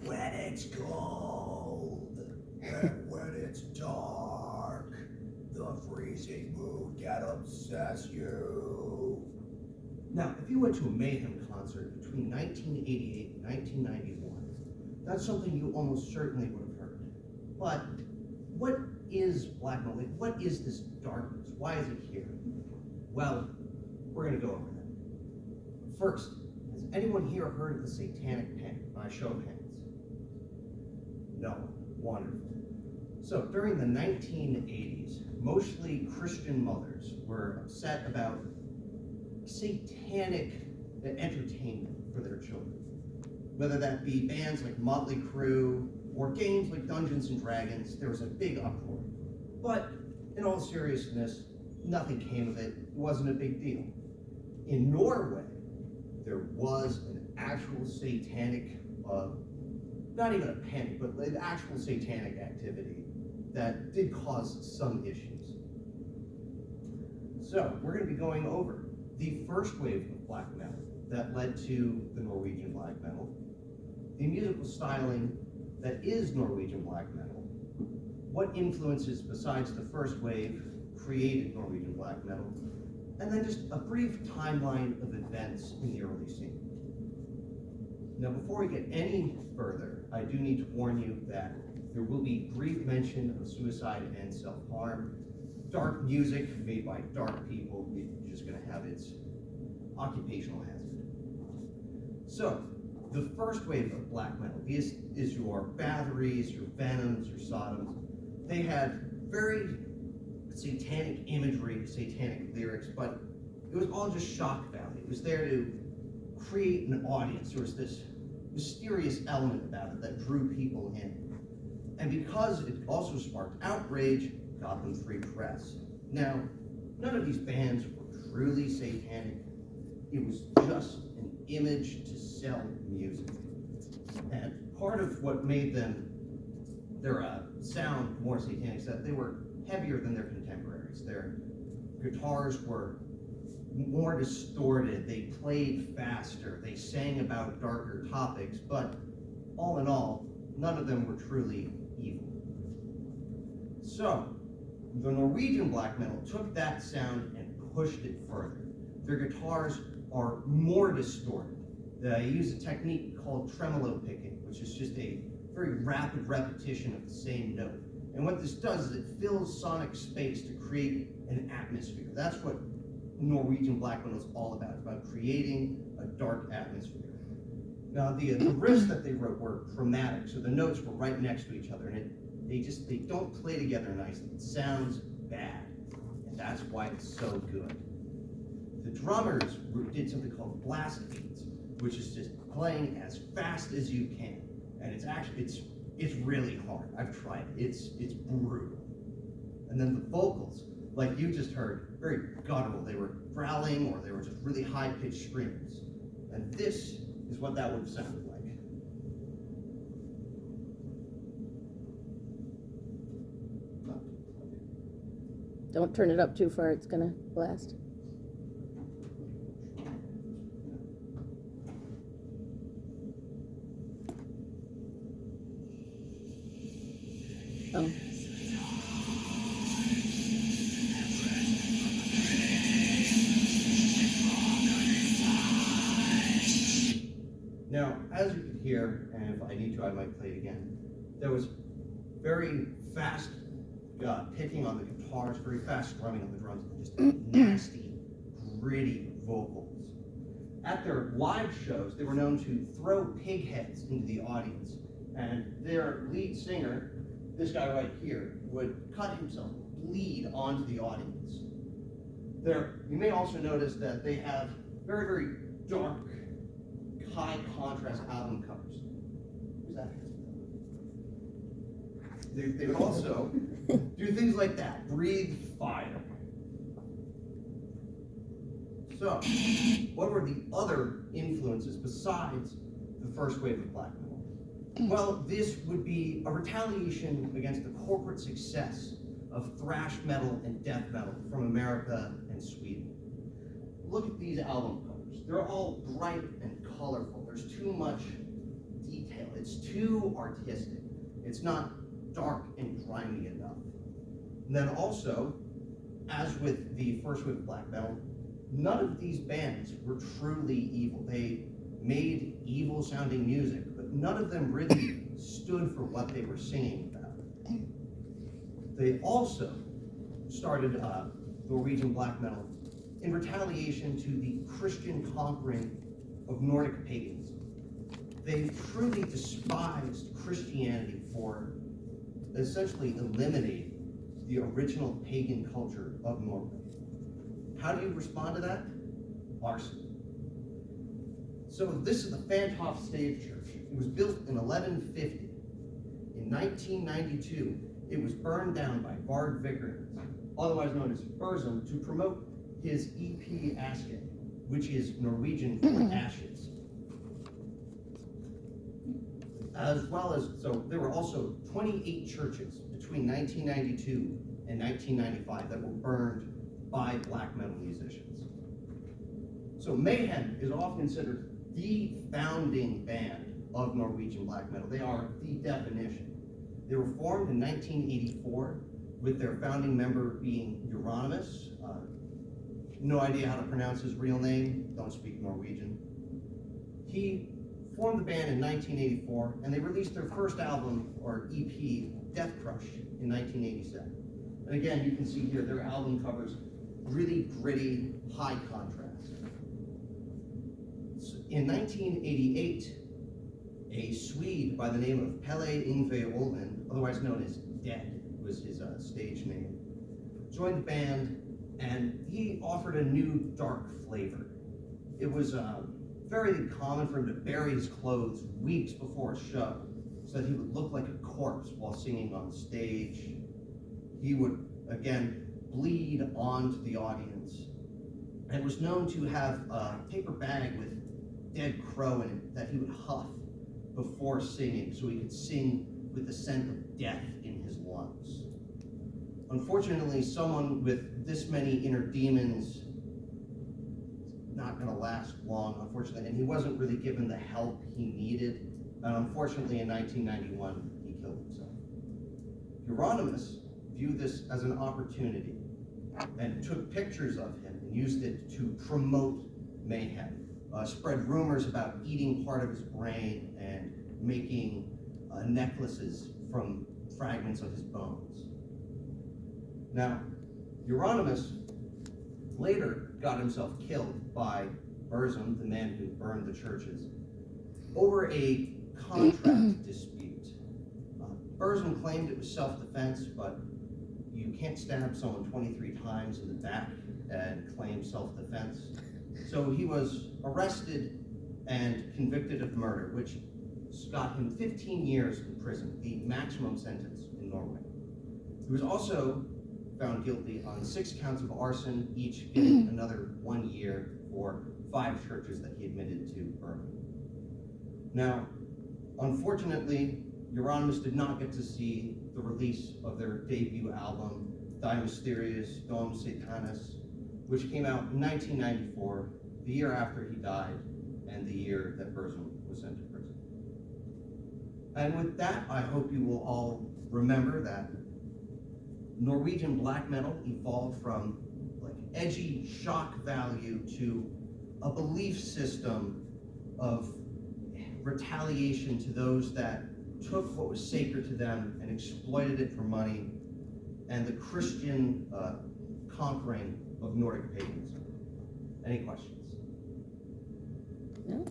When it's cold, and when it's dark, the freezing mood can obsess you. Now, if you went to a Mayhem concert between 1988 and 1991, that's something you almost certainly would have heard. But what is black metal? Like, what is this darkness? Why is it here? Well, we're going to go over that. First, has anyone here heard of the Satanic Panic? By a show of hands. No. Wonderful. So during the 1980s, mostly Christian mothers were upset about satanic entertainment for their children. Whether that be bands like Motley Crue or games like Dungeons and Dragons, there was a big uproar. But in all seriousness, nothing came of it. It wasn't a big deal. In Norway, there was an actual satanic, not even a panic, but an actual satanic activity that did cause some issues. So we're going to be going over the first wave of black metal that led to the Norwegian black metal, the musical styling that is Norwegian black metal, what influences besides the first wave created Norwegian black metal, and then just a brief timeline of events in the early scene. Now, before we get any further, I do need to warn you that there will be brief mention of suicide and self-harm, dark music made by dark people, which is just going to have its occupational hazard. So, the first wave of black metal is your Bathories, your Venoms, your Sodoms. They had very satanic imagery, satanic lyrics, but it was all just shock value. It was there to create an audience. There was this mysterious element about it that drew people in. And because it also sparked outrage, got them free press. Now, none of these bands were truly satanic. It was just an image to sell music. And part of what made them, their sound more satanic is that they were heavier than their contemporaries. Their guitars were more distorted, they played faster, they sang about darker topics, but all in all, none of them were truly evil. So, the Norwegian black metal took that sound and pushed it further. Their guitars are more distorted. They use a technique called tremolo picking, which is just a very rapid repetition of the same note. And what this does is it fills sonic space to create an atmosphere. That's what Norwegian black metal is all about creating a dark atmosphere. Now, the riffs that they wrote were chromatic, so the notes were right next to each other, and they don't play together nicely. It sounds bad, and that's why it's so good. The drummers did something called blast beats, which is just playing as fast as you can, and it's really hard. I've tried it. It's brutal. And then the vocals, like you just heard, very guttural. They were growling or they were just really high-pitched screams. And this is what that would have sounded like. Don't turn it up too far, it's gonna blast. Oh. Now, as you can hear, and if I need to, I might play it again, there was very fast picking on the guitars, very fast strumming on the drums, and just nasty, gritty vocals. At their live shows, they were known to throw pig heads into the audience, and their lead singer, this guy right here, would cut himself, bleed onto the audience. You may also notice that they have very, very dark, high contrast album covers. Who's that? They would also do things like that, breathe fire. So, what were the other influences besides the first wave of black metal? Well, this would be a retaliation against the corporate success of thrash metal and death metal from America and Sweden. Look at these album covers. They're all bright and colorful. There's too much detail. It's too artistic. It's not dark and grimy enough. And then also, as with the first wave of black metal, none of these bands were truly evil. They made evil sounding music, but none of them really stood for what they were singing about. They also started Norwegian black metal in retaliation to the Christian conquering of Nordic pagans. They truly despised Christianity for essentially eliminating the original pagan culture of Norway. How do you respond to that? Arson. So this is the Fanthof Stave Church. It was built in 1150. In 1992, it was burned down by Vard Vikernes, otherwise known as Burzum, to promote his EP Aske, which is Norwegian for ashes. As well as, so there were also 28 churches between 1992 and 1995 that were burned by black metal musicians. So Mayhem is often considered the founding band of Norwegian black metal. They are the definition. They were formed in 1984 with their founding member being Euronymous. No idea how to pronounce his real name, don't speak Norwegian. He formed the band in 1984, and they released their first album, or EP, Death Crush, in 1987. And again, you can see here their album covers really gritty, high contrast. In 1988, a Swede by the name of Pelle Yngve Olin, otherwise known as Dead, was his stage name, joined the band, and he offered a new dark flavor. It was very common for him to bury his clothes weeks before a show so that he would look like a corpse while singing on stage. He would, again, bleed onto the audience, and was known to have a paper bag with dead crow in it that he would huff before singing so he could sing with the scent of death in his lungs. Unfortunately, someone with this many inner demons not going to last long, unfortunately, and he wasn't really given the help he needed. And unfortunately, in 1991, he killed himself. Euronymous viewed this as an opportunity and took pictures of him and used it to promote Mayhem, spread rumors about eating part of his brain and making necklaces from fragments of his bones. Now, Euronymous later got himself killed by Burzum, the man who burned the churches, over a contract dispute. Burzum claimed it was self-defense, but you can't stab someone 23 times in the back and claim self-defense. So he was arrested and convicted of murder, which got him 15 years in prison, the maximum sentence in Norway. He was also found guilty on 6 counts of arson, each getting another 1 year for 5 churches that he admitted to burning. Now, unfortunately, Euronymous did not get to see the release of their debut album, Die Mysterious Dom Satanis, which came out in 1994, the year after he died, and the year that Burzum was sent to prison. And with that, I hope you will all remember that Norwegian black metal evolved from like edgy shock value to a belief system of retaliation to those that took what was sacred to them and exploited it for money, and the Christian conquering of Nordic pagans. Any questions? No?